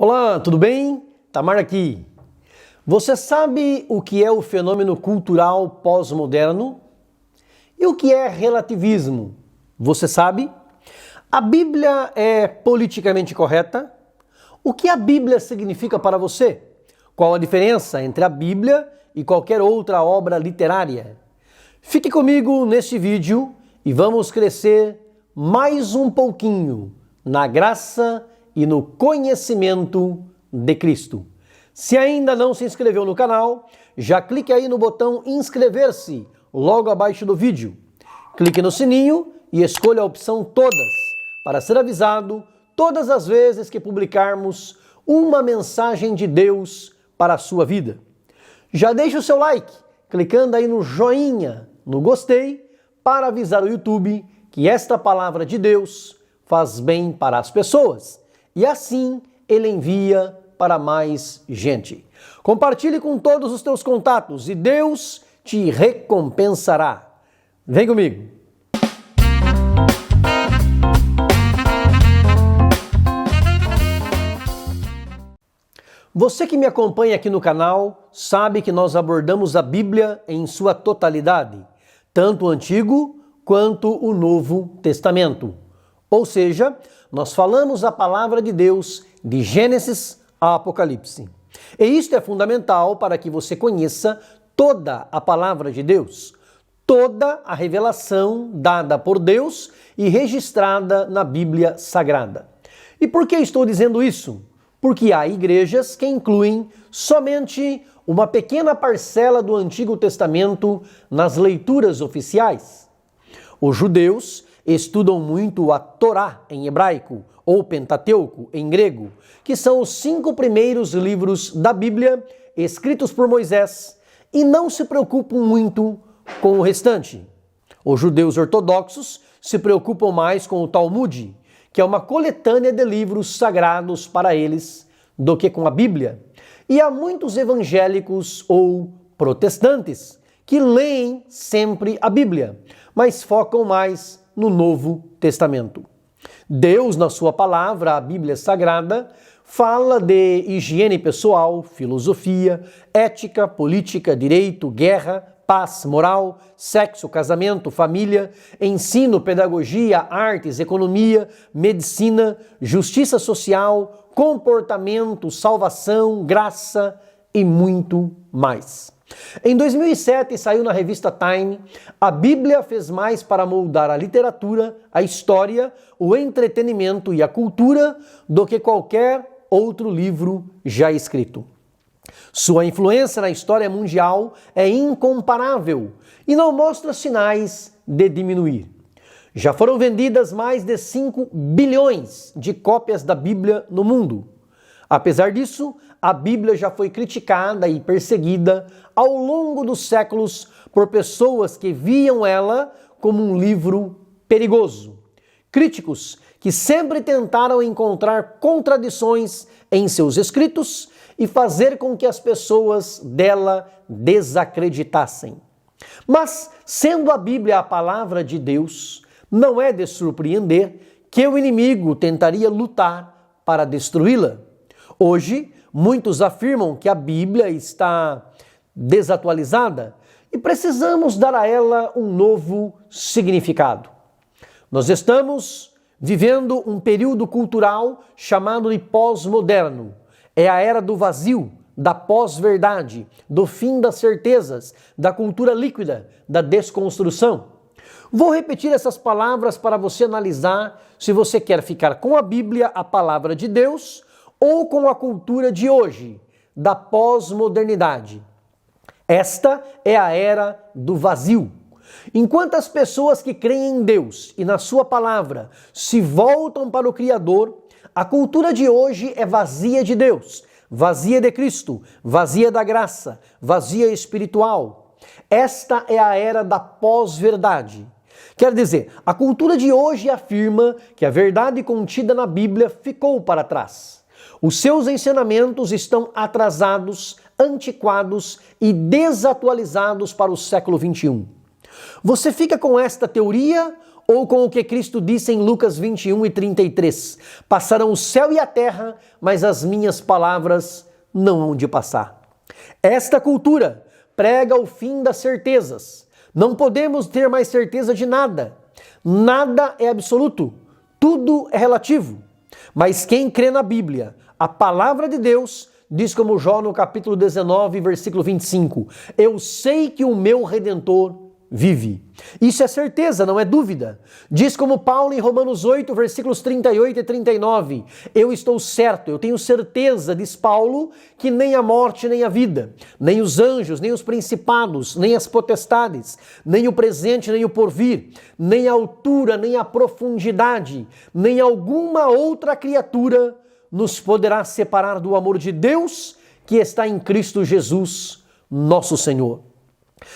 Olá, tudo bem? Tamar aqui. Você sabe o que é o fenômeno cultural pós-moderno? E o que é relativismo? Você sabe? A Bíblia é politicamente correta? O que a Bíblia significa para você? Qual a diferença entre a Bíblia e qualquer outra obra literária? Fique comigo neste vídeo e vamos crescer mais um pouquinho na graça e no conhecimento de Cristo. Se ainda não se inscreveu no canal, já clique aí no botão inscrever-se logo abaixo do vídeo. Clique no sininho e escolha a opção todas para ser avisado todas as vezes que publicarmos uma mensagem de Deus para a sua vida. Já deixe o seu like, clicando aí no joinha, no gostei, para avisar o YouTube que esta palavra de Deus faz bem para as pessoas. E assim ele envia para mais gente. Compartilhe com todos os teus contatos e Deus te recompensará. Vem comigo. Você que me acompanha aqui no canal sabe que nós abordamos a Bíblia em sua totalidade, tanto o Antigo quanto o Novo Testamento. Ou seja, nós falamos a palavra de Deus de Gênesis a Apocalipse. E isto é fundamental para que você conheça toda a palavra de Deus, toda a revelação dada por Deus e registrada na Bíblia Sagrada. E por que estou dizendo isso? Porque há igrejas que incluem somente uma pequena parcela do Antigo Testamento nas leituras oficiais. Os judeus estudam muito a Torá em hebraico ou Pentateuco em grego, que são os 5 primeiros livros da Bíblia escritos por Moisés, e não se preocupam muito com o restante. Os judeus ortodoxos se preocupam mais com o Talmud, que é uma coletânea de livros sagrados para eles, do que com a Bíblia. E há muitos evangélicos ou protestantes que leem sempre a Bíblia, mas focam mais no Novo Testamento. Deus, na sua palavra, a Bíblia Sagrada, fala de higiene pessoal, filosofia, ética, política, direito, guerra, paz, moral, sexo, casamento, família, ensino, pedagogia, artes, economia, medicina, justiça social, comportamento, salvação, graça e muito mais. Em 2007, saiu na revista Time, a Bíblia fez mais para moldar a literatura, a história, o entretenimento e a cultura do que qualquer outro livro já escrito. Sua influência na história mundial é incomparável e não mostra sinais de diminuir. Já foram vendidas mais de 5 bilhões de cópias da Bíblia no mundo. Apesar disso, a Bíblia já foi criticada e perseguida ao longo dos séculos por pessoas que viam ela como um livro perigoso. Críticos que sempre tentaram encontrar contradições em seus escritos e fazer com que as pessoas dela desacreditassem. Mas, sendo a Bíblia a palavra de Deus, não é de surpreender que o inimigo tentaria lutar para destruí-la. Hoje, muitos afirmam que a Bíblia está desatualizada e precisamos dar a ela um novo significado. Nós estamos vivendo um período cultural chamado de pós-moderno. É a era do vazio, da pós-verdade, do fim das certezas, da cultura líquida, da desconstrução. Vou repetir essas palavras para você analisar se você quer ficar com a Bíblia, a palavra de Deus, ou com a cultura de hoje, da pós-modernidade. Esta é a era do vazio. Enquanto as pessoas que creem em Deus e na sua palavra se voltam para o Criador, a cultura de hoje é vazia de Deus, vazia de Cristo, vazia da graça, vazia espiritual. Esta é a era da pós-verdade. Quer dizer, a cultura de hoje afirma que a verdade contida na Bíblia ficou para trás. Os seus ensinamentos estão atrasados, antiquados e desatualizados para o século XXI. Você fica com esta teoria ou com o que Cristo disse em Lucas 21:33: passarão o céu e a terra, mas as minhas palavras não hão de passar. Esta cultura prega o fim das certezas. Não podemos ter mais certeza de nada. Nada é absoluto. Tudo é relativo. Mas quem crê na Bíblia, a palavra de Deus, diz como Jó no capítulo 19, versículo 25: eu sei que o meu Redentor vive. Isso é certeza, não é dúvida. Diz como Paulo em Romanos 8, versículos 38 e 39: eu estou certo, eu tenho certeza, diz Paulo, que nem a morte, nem a vida, nem os anjos, nem os principados, nem as potestades, nem o presente, nem o porvir, nem a altura, nem a profundidade, nem alguma outra criatura nos poderá separar do amor de Deus que está em Cristo Jesus, nosso Senhor.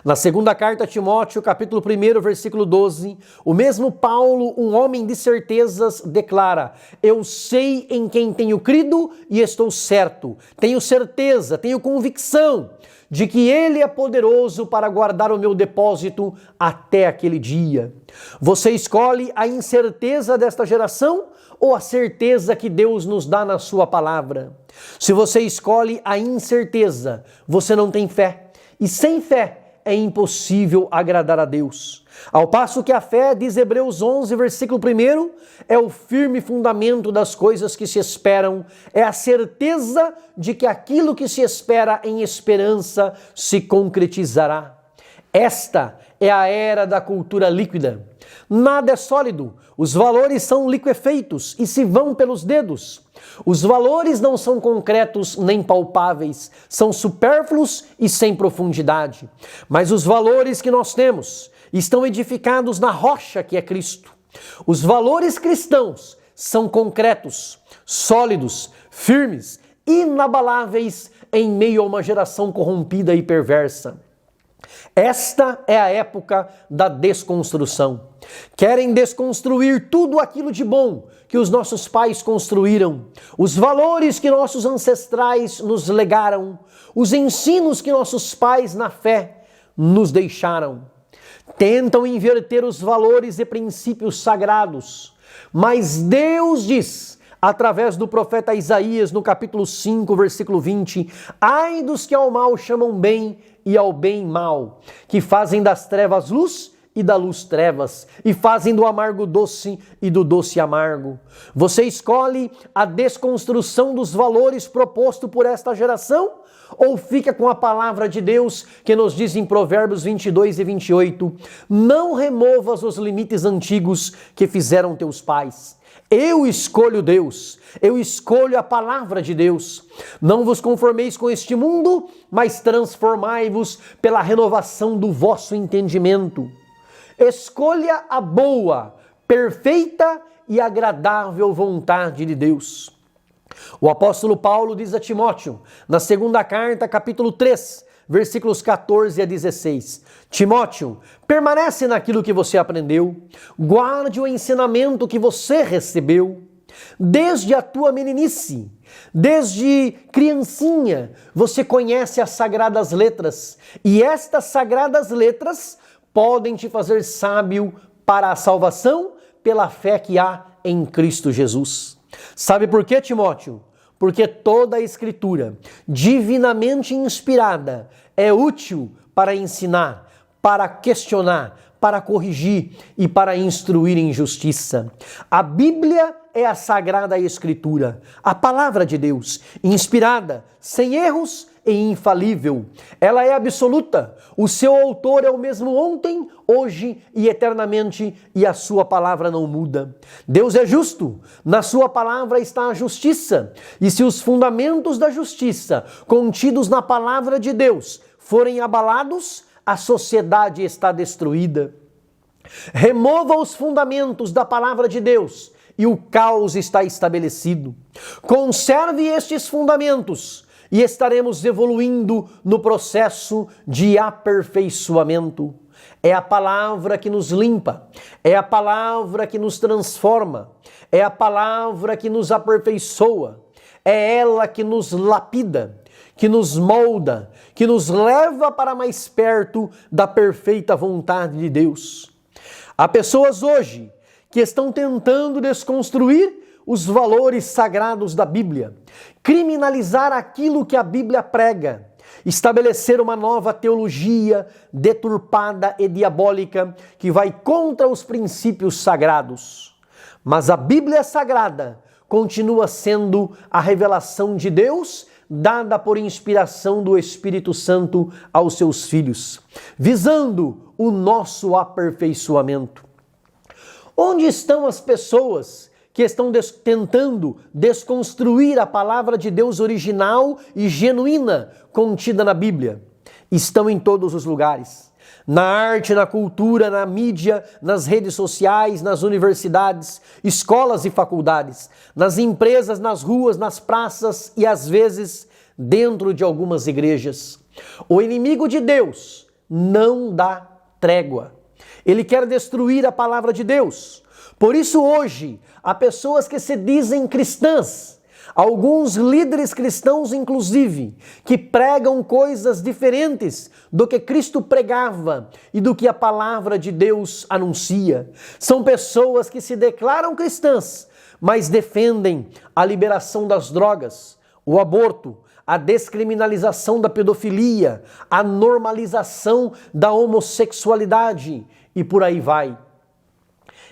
Na segunda carta a Timóteo, capítulo 1, versículo 12, o mesmo Paulo, um homem de certezas, declara: eu sei em quem tenho crido e estou certo, tenho certeza, tenho convicção de que Ele é poderoso para guardar o meu depósito até aquele dia. Você escolhe a incerteza desta geração ou a certeza que Deus nos dá na sua palavra? Se você escolhe a incerteza, você não tem fé. E sem fé é impossível agradar a Deus. Ao passo que a fé, diz Hebreus 11, versículo 1, é o firme fundamento das coisas que se esperam, é a certeza de que aquilo que se espera em esperança se concretizará. Esta é a era da cultura líquida. Nada é sólido, os valores são liquefeitos e se vão pelos dedos. Os valores não são concretos nem palpáveis, são supérfluos e sem profundidade. Mas os valores que nós temos estão edificados na rocha que é Cristo. Os valores cristãos são concretos, sólidos, firmes, inabaláveis em meio a uma geração corrompida e perversa. Esta é a época da desconstrução. Querem desconstruir tudo aquilo de bom que os nossos pais construíram, os valores que nossos ancestrais nos legaram, os ensinos que nossos pais na fé nos deixaram. Tentam inverter os valores e princípios sagrados, mas Deus diz, através do profeta Isaías, no capítulo 5, versículo 20, ai dos que ao mal chamam bem e ao bem mal, que fazem das trevas luz e da luz trevas, e fazem do amargo doce e do doce amargo. Você escolhe a desconstrução dos valores proposto por esta geração? Ou fica com a palavra de Deus que nos diz em Provérbios 22 e 28, não removas os limites antigos que fizeram teus pais. Eu escolho Deus, eu escolho a palavra de Deus. Não vos conformeis com este mundo, mas transformai-vos pela renovação do vosso entendimento. Escolha a boa, perfeita e agradável vontade de Deus. O apóstolo Paulo diz a Timóteo, na segunda carta, capítulo 3, versículos 14 a 16. Timóteo, permanece naquilo que você aprendeu, guarde o ensinamento que você recebeu. Desde a tua meninice, desde criancinha, você conhece as sagradas letras, e estas sagradas letras podem te fazer sábio para a salvação pela fé que há em Cristo Jesus. Sabe por quê, Timóteo? Porque toda a Escritura, divinamente inspirada, é útil para ensinar, para questionar, para corrigir e para instruir em justiça. A Bíblia é a Sagrada Escritura, a Palavra de Deus, inspirada, sem erros e infalível. Ela é absoluta. O seu autor é o mesmo ontem, hoje e eternamente, e a sua palavra não muda. Deus é justo. Na sua palavra está a justiça. E se os fundamentos da justiça contidos na palavra de Deus forem abalados, a sociedade está destruída. Remova os fundamentos da palavra de Deus e o caos está estabelecido. Conserve estes fundamentos e estaremos evoluindo no processo de aperfeiçoamento. É a palavra que nos limpa, é a palavra que nos transforma, é a palavra que nos aperfeiçoa, é ela que nos lapida, que nos molda, que nos leva para mais perto da perfeita vontade de Deus. Há pessoas hoje que estão tentando desconstruir os valores sagrados da Bíblia, criminalizar aquilo que a Bíblia prega, estabelecer uma nova teologia deturpada e diabólica que vai contra os princípios sagrados. Mas a Bíblia Sagrada continua sendo a revelação de Deus dada por inspiração do Espírito Santo aos seus filhos, visando o nosso aperfeiçoamento. Onde estão as pessoas que estão tentando desconstruir a palavra de Deus original e genuína contida na Bíblia? Estão em todos os lugares. Na arte, na cultura, na mídia, nas redes sociais, nas universidades, escolas e faculdades, nas empresas, nas ruas, nas praças e às vezes dentro de algumas igrejas. O inimigo de Deus não dá trégua. Ele quer destruir a palavra de Deus. Por isso hoje, há pessoas que se dizem cristãs, alguns líderes cristãos inclusive, que pregam coisas diferentes do que Cristo pregava e do que a palavra de Deus anuncia. São pessoas que se declaram cristãs, mas defendem a liberação das drogas, o aborto, a descriminalização da pedofilia, a normalização da homossexualidade e por aí vai.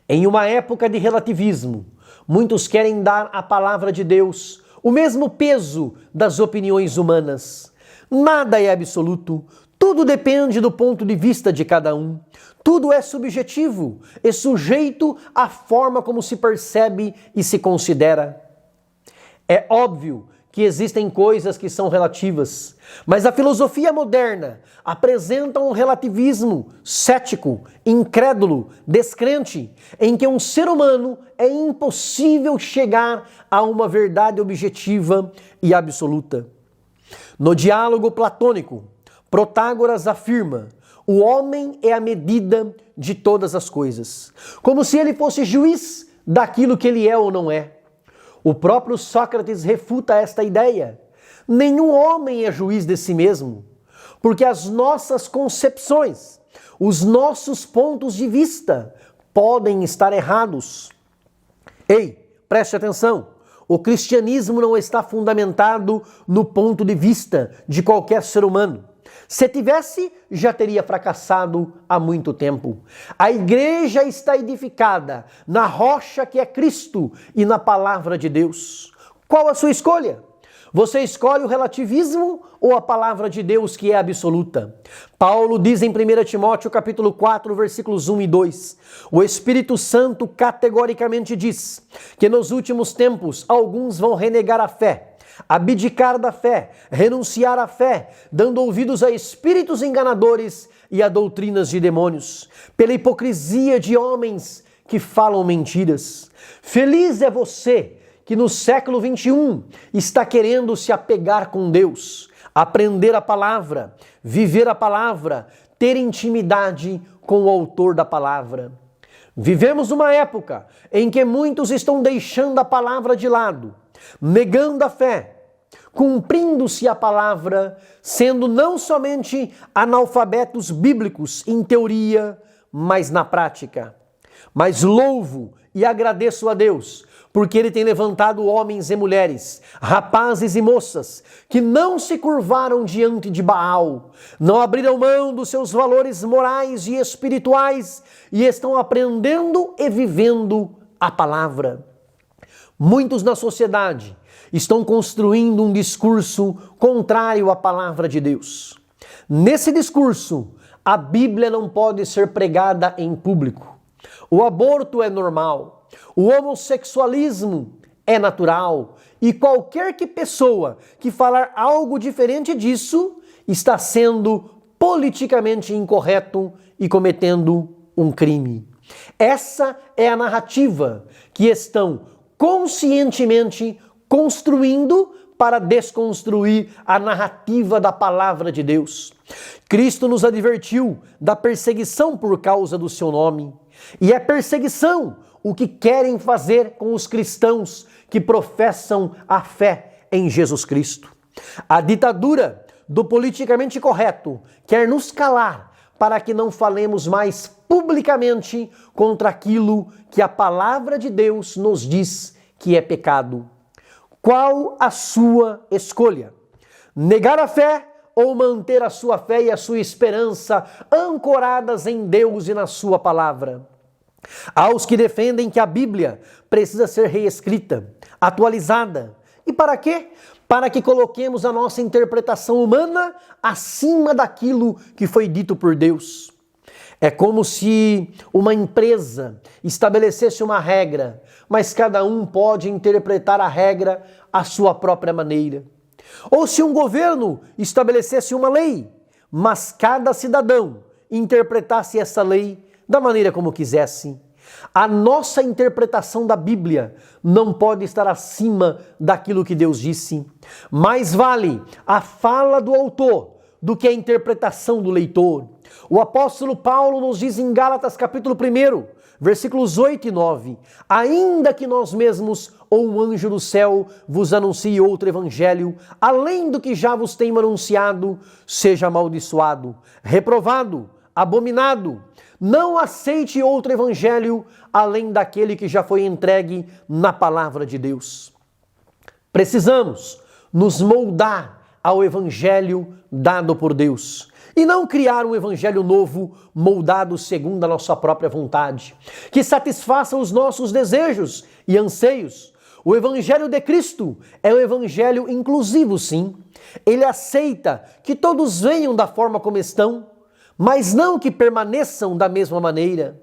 Em uma época de relativismo, muitos querem dar à palavra de Deus o mesmo peso das opiniões humanas. Nada é absoluto, tudo depende do ponto de vista de cada um. Tudo é subjetivo e sujeito à forma como se percebe e se considera. É óbvio que existem coisas que são relativas, mas a filosofia moderna apresenta um relativismo cético, incrédulo, descrente, em que um ser humano é impossível chegar a uma verdade objetiva e absoluta. No diálogo platônico, Protágoras afirma: o homem é a medida de todas as coisas, como se ele fosse juiz daquilo que ele é ou não é. O próprio Sócrates refuta esta ideia. Nenhum homem é juiz de si mesmo, porque as nossas concepções, os nossos pontos de vista podem estar errados. Ei, preste atenção, o cristianismo não está fundamentado no ponto de vista de qualquer ser humano. Se tivesse, já teria fracassado há muito tempo. A igreja está edificada na rocha que é Cristo e na palavra de Deus. Qual a sua escolha? Você escolhe o relativismo ou a palavra de Deus que é absoluta? Paulo diz em 1 Timóteo capítulo 4, versículos 1 e 2. O Espírito Santo categoricamente diz que nos últimos tempos alguns vão renegar a fé, abdicar da fé, renunciar à fé, dando ouvidos a espíritos enganadores e a doutrinas de demônios, pela hipocrisia de homens que falam mentiras. Feliz é você que no século 21 está querendo se apegar com Deus, aprender a palavra, viver a palavra, ter intimidade com o autor da palavra. Vivemos uma época em que muitos estão deixando a palavra de lado, negando a fé, cumprindo-se a palavra, sendo não somente analfabetos bíblicos em teoria, mas na prática. Mas louvo e agradeço a Deus, porque Ele tem levantado homens e mulheres, rapazes e moças, que não se curvaram diante de Baal, não abriram mão dos seus valores morais e espirituais e estão aprendendo e vivendo a palavra. Muitos na sociedade estão construindo um discurso contrário à palavra de Deus. Nesse discurso, a Bíblia não pode ser pregada em público. O aborto é normal, o homossexualismo é natural e qualquer pessoa que falar algo diferente disso está sendo politicamente incorreto e cometendo um crime. Essa é a narrativa que estão conscientemente construindo para desconstruir a narrativa da palavra de Deus. Cristo nos advertiu da perseguição por causa do seu nome. E é perseguição o que querem fazer com os cristãos que professam a fé em Jesus Cristo. A ditadura do politicamente correto quer nos calar para que não falemos mais publicamente contra aquilo que a palavra de Deus nos diz que é pecado. Qual a sua escolha? Negar a fé ou manter a sua fé e a sua esperança ancoradas em Deus e na sua palavra? Aos que defendem que a Bíblia precisa ser reescrita, atualizada. E para quê? Para que coloquemos a nossa interpretação humana acima daquilo que foi dito por Deus. É como se uma empresa estabelecesse uma regra, mas cada um pode interpretar a regra à sua própria maneira. Ou se um governo estabelecesse uma lei, mas cada cidadão interpretasse essa lei da maneira como quisesse. A nossa interpretação da Bíblia não pode estar acima daquilo que Deus disse. Mais vale a fala do autor do que a interpretação do leitor. O apóstolo Paulo nos diz em Gálatas capítulo 1, versículos 8 e 9, ainda que nós mesmos ou um anjo do céu vos anuncie outro evangelho, além do que já vos tenho anunciado, seja amaldiçoado, reprovado, abominado. Não aceite outro evangelho além daquele que já foi entregue na palavra de Deus. Precisamos nos moldar ao evangelho dado por Deus e não criar um evangelho novo moldado segundo a nossa própria vontade, que satisfaça os nossos desejos e anseios. O evangelho de Cristo é um evangelho inclusivo, sim. Ele aceita que todos venham da forma como estão, mas não que permaneçam da mesma maneira.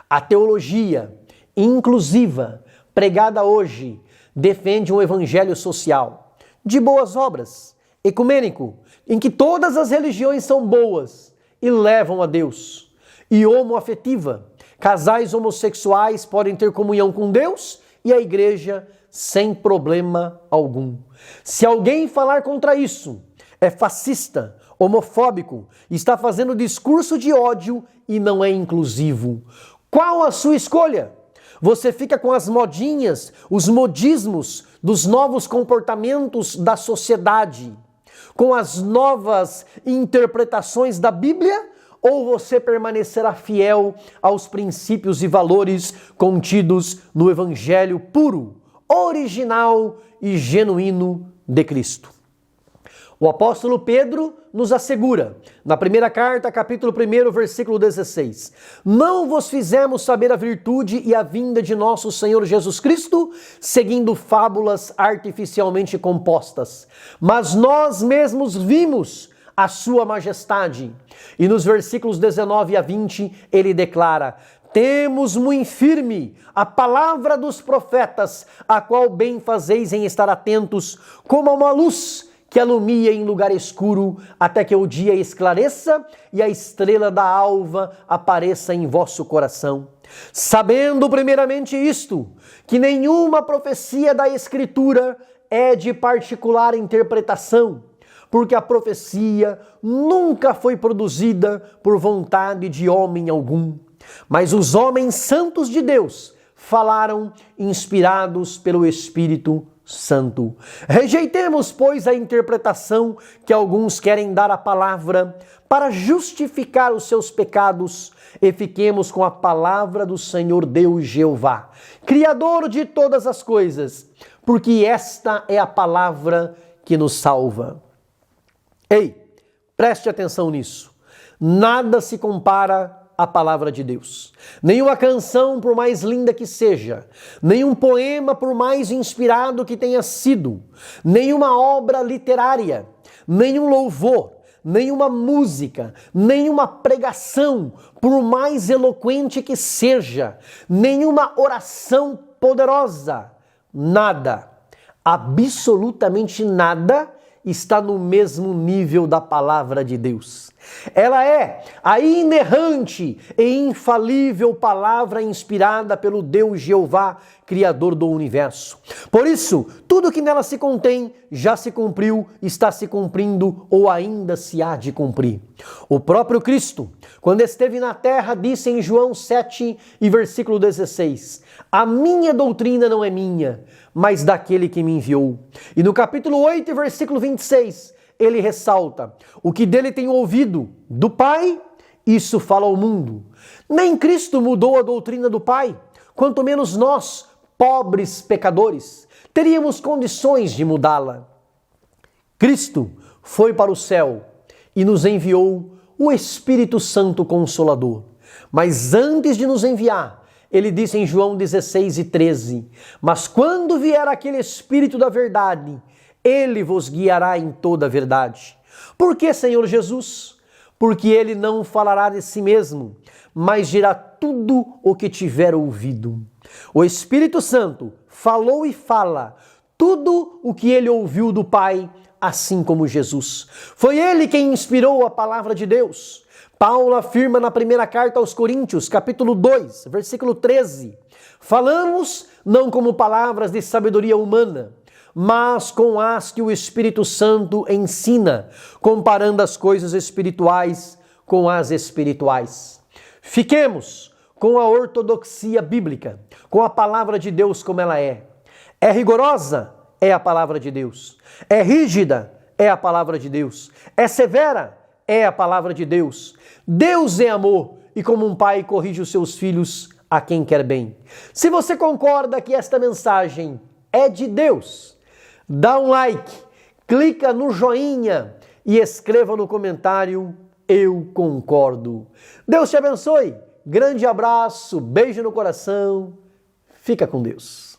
A teologia inclusiva, pregada hoje, defende um evangelho social, de boas obras, ecumênico, em que todas as religiões são boas e levam a Deus. E homoafetiva, casais homossexuais podem ter comunhão com Deus e a igreja sem problema algum. Se alguém falar contra isso, é fascista, homofóbico, está fazendo discurso de ódio e não é inclusivo. Qual a sua escolha? Você fica com as modinhas, os modismos dos novos comportamentos da sociedade, com as novas interpretações da Bíblia, ou você permanecerá fiel aos princípios e valores contidos no Evangelho puro, original e genuíno de Cristo? O apóstolo Pedro nos assegura, na primeira carta, capítulo 1, versículo 16, não vos fizemos saber a virtude e a vinda de nosso Senhor Jesus Cristo, seguindo fábulas artificialmente compostas, mas nós mesmos vimos a sua majestade. E nos versículos 19 a 20, ele declara, temos muito firme a palavra dos profetas, a qual bem fazeis em estar atentos, como a uma luz que alumia em lugar escuro, até que o dia esclareça e a estrela da alva apareça em vosso coração. Sabendo primeiramente isto, que nenhuma profecia da Escritura é de particular interpretação, porque a profecia nunca foi produzida por vontade de homem algum, mas os homens santos de Deus falaram inspirados pelo Espírito Santo. Rejeitemos, pois, a interpretação que alguns querem dar à palavra para justificar os seus pecados e fiquemos com a palavra do Senhor Deus Jeová, Criador de todas as coisas, porque esta é a palavra que nos salva. Ei, preste atenção nisso. Nada se compara a palavra de Deus. Nenhuma canção, por mais linda que seja, nenhum poema, por mais inspirado que tenha sido, nenhuma obra literária, nenhum louvor, nenhuma música, nenhuma pregação, por mais eloquente que seja, nenhuma oração poderosa, nada, absolutamente nada, está no mesmo nível da palavra de Deus. Ela é a inerrante e infalível palavra inspirada pelo Deus Jeová, Criador do universo. Por isso, tudo que nela se contém já se cumpriu, está se cumprindo ou ainda se há de cumprir. O próprio Cristo, quando esteve na terra, disse em João 7 e versículo 16, a minha doutrina não é minha, mas daquele que me enviou. E no capítulo 8 e versículo 26, ele ressalta, o que dele tenho ouvido do Pai isso fala ao mundo. Nem Cristo mudou a doutrina do Pai, quanto menos nós, pobres pecadores, teríamos condições de mudá-la. Cristo foi para o céu e nos enviou o Espírito Santo Consolador. Mas antes de nos enviar, ele disse em João 16:13, mas quando vier aquele Espírito da verdade, ele vos guiará em toda a verdade. Por que, Senhor Jesus? Porque ele não falará de si mesmo, mas dirá tudo o que tiver ouvido. O Espírito Santo falou e fala tudo o que ele ouviu do Pai, assim como Jesus. Foi ele quem inspirou a palavra de Deus. Paulo afirma na primeira carta aos Coríntios, capítulo 2, versículo 13, falamos não como palavras de sabedoria humana, mas com as que o Espírito Santo ensina, comparando as coisas espirituais com as espirituais. Fiquemos com a ortodoxia bíblica, com a palavra de Deus como ela é. É rigorosa? É a palavra de Deus. É rígida? É a palavra de Deus. É severa? É a palavra de Deus. Deus é amor e como um pai corrige os seus filhos a quem quer bem. Se você concorda que esta mensagem é de Deus, dá um like, clica no joinha e escreva no comentário: eu concordo. Deus te abençoe. Grande abraço, beijo no coração. Fica com Deus.